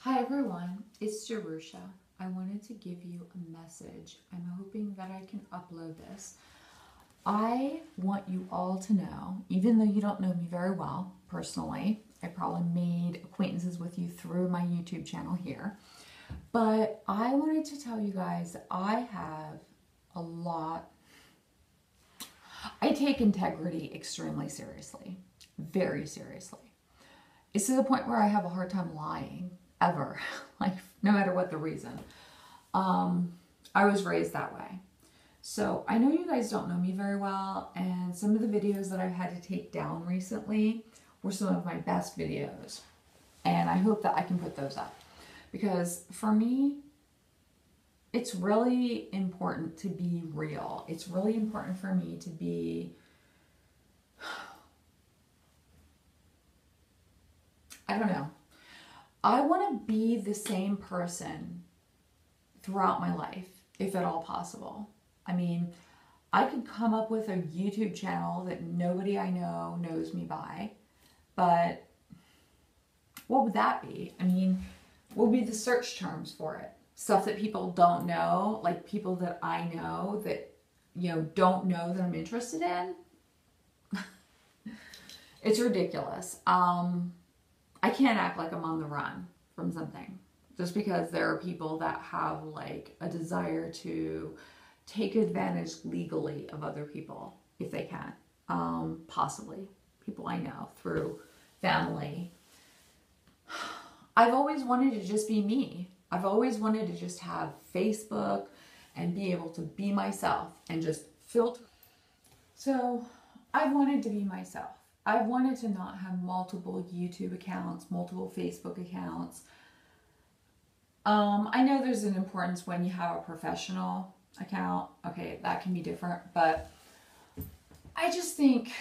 Hi everyone, it's Jerusha. I wanted to give you a message. I'm hoping that I can upload this. I want you all to know, even though you don't know me very well personally, I probably made acquaintances with you through my YouTube channel here, but I wanted to tell you guys that I take integrity extremely seriously, very seriously. It's to the point where I have a hard time lying. Ever, like no matter what the reason. I was raised that way. So I know you guys don't know me very well, and some of the videos that I've had to take down recently were some of my best videos. And I hope that I can put those up. Because for me, it's really important to be real. It's really important for me to be, I don't know. I want to be the same person throughout my life, if at all possible. I mean, I could come up with a YouTube channel that nobody I know knows me by, but what would that be? I mean, what would be the search terms for it? Stuff that people don't know, like people that I know that, don't know that I'm interested in? It's ridiculous. I can't act like I'm on the run from something just because there are people that have like a desire to take advantage legally of other people if they can. Possibly people I know through family. I've always wanted to just be me. I've always wanted to just have Facebook and be able to be myself and just filter. So I wanted to be myself. I wanted to not have multiple YouTube accounts, multiple Facebook accounts. I know there's an importance when you have a professional account. Okay, that can be different, but I just think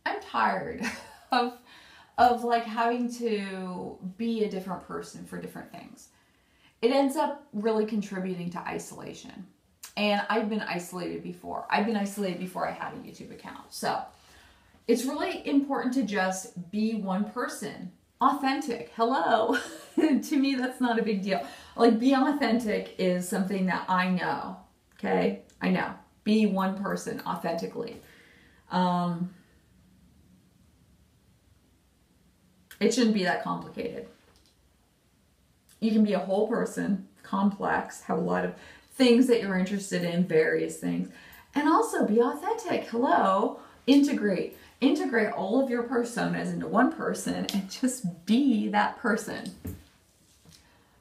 I'm tired of like having to be a different person for different things. It ends up really contributing to isolation. And I've been isolated before. I've been isolated before I had a YouTube account. So it's really important to just be one person. Authentic. Hello. To me, that's not a big deal. Like, being authentic is something that I know. Okay? I know. Be one person authentically. It shouldn't be that complicated. You can be a whole person, complex, have a lot of things that you're interested in, various things, and also be authentic. Hello. Integrate all of your personas into one person and just be that person.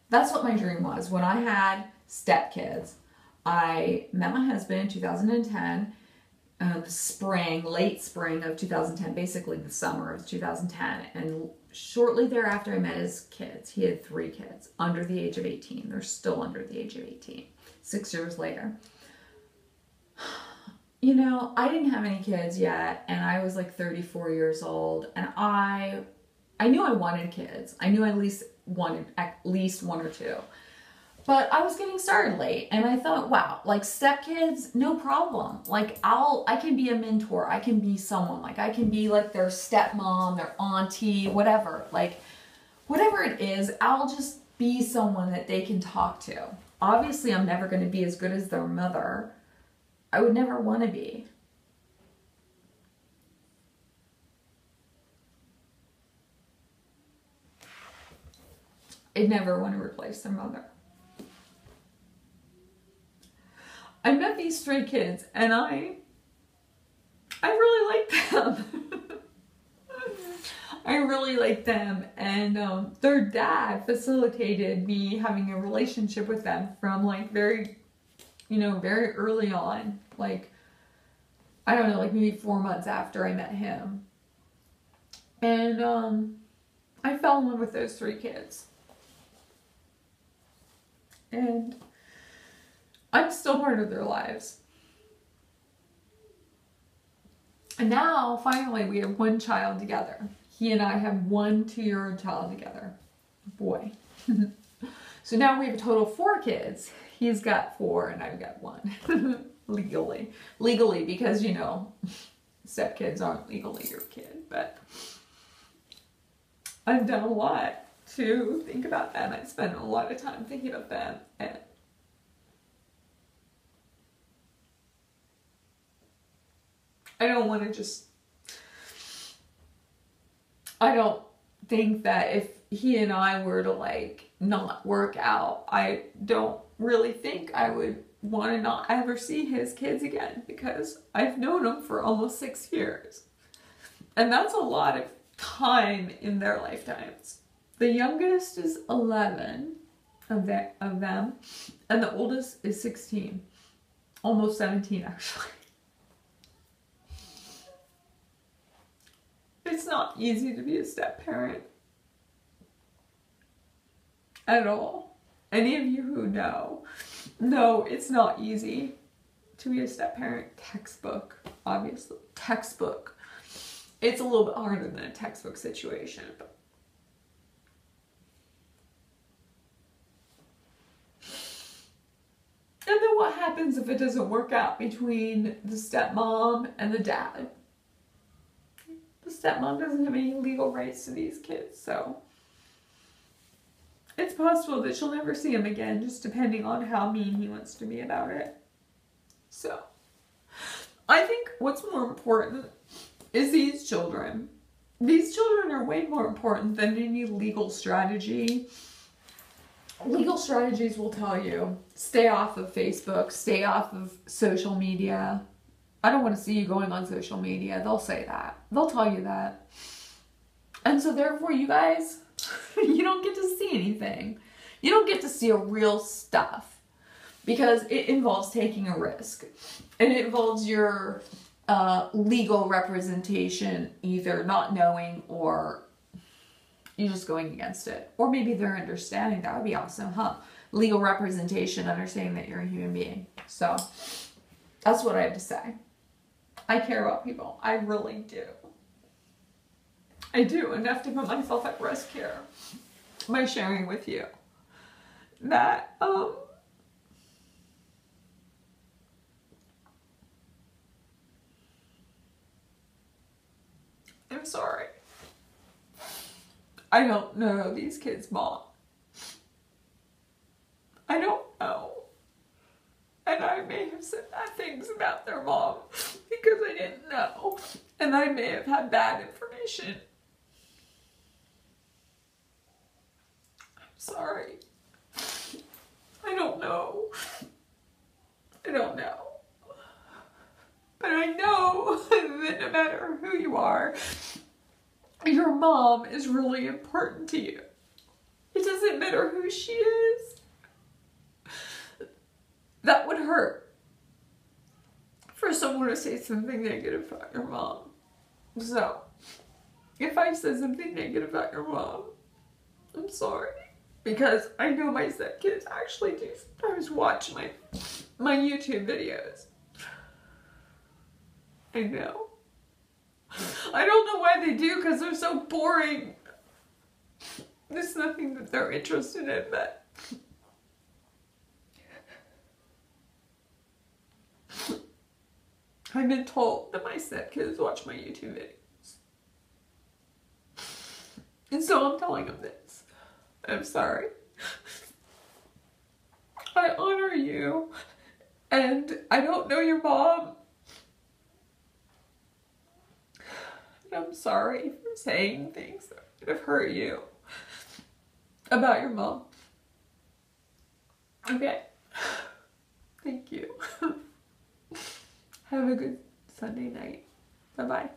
That's what my dream was. When I had stepkids, I met my husband in 2010, late spring of 2010, basically the summer of 2010. And shortly thereafter, I met his kids. He had 3 kids under the age of 18. They're still under the age of 18, 6 years later. I didn't have any kids yet, and I was like 34 years old, and I knew I wanted kids. I knew I wanted at least 1 or 2. But I was getting started late, and I thought, wow, like stepkids, no problem. Like I can be a mentor. I can be someone. Like I can be like their stepmom, their auntie, whatever. Like whatever it is, I'll just be someone that they can talk to. Obviously, I'm never going to be as good as their mother. I would never want to be. I'd never want to replace their mother. I met these 3 kids and I really like them. I really like them, and their dad facilitated me having a relationship with them from like very early on, like, I don't know, like maybe 4 months after I met him. And I fell in love with those 3 kids. And I'm still part of their lives. And now, finally, we have 1 child together. He and I have 1 2-year-old child together. Boy. So now we have a total of 4 kids. He's got 4 and I've got 1. Legally, because stepkids aren't legally your kid, but I've done a lot to think about them. I spend a lot of time thinking about them, and I don't want to just, I don't think that if he and I were to like not work out, I don't really think I would want to not ever see his kids again, because I've known them for almost 6 years. And that's a lot of time in their lifetimes. The youngest is 11 of them, and the oldest is 16. Almost 17, actually. It's not easy to be a step-parent at all. Any of you who know it's not easy to be a step-parent. Textbook, obviously. Textbook. It's a little bit harder than a textbook situation. But and then what happens if it doesn't work out between the stepmom and the dad? The stepmom doesn't have any legal rights to these kids, so it's possible that she'll never see him again, just depending on how mean he wants to be about it. So I think what's more important is these children. These children are way more important than any legal strategy. Legal strategies will tell you, stay off of Facebook, stay off of social media. I don't want to see you going on social media. They'll say that. They'll tell you that. And so therefore, you guys, you don't get to see anything. You don't get to see a real stuff, because it involves taking a risk. And it involves your legal representation either not knowing or you just going against it. Or maybe they're understanding. That would be awesome, huh? Legal representation, understanding that you're a human being. So that's what I have to say. I care about people. I really do. I do enough to put myself at risk here by sharing with you that I'm sorry. I don't know these kids' mom. I don't know. And I may have said bad things about their mom because I didn't know. And I may have had bad information. I'm sorry. I don't know. I don't know. But I know that no matter who you are, your mom is really important to you. It doesn't matter who she is. That would hurt for someone to say something negative about your mom. So, if I said something negative about your mom, I'm sorry. Because I know my stepkids actually do sometimes watch my YouTube videos. I know. I don't know why they do, because they're so boring. There's nothing that they're interested in, but I've been told that my stepkids watch my YouTube videos. And so I'm telling them this. I'm sorry. I honor you, and I don't know your mom. And I'm sorry for saying things that could have hurt you about your mom. Okay. Thank you. Have a good Sunday night. Bye-bye.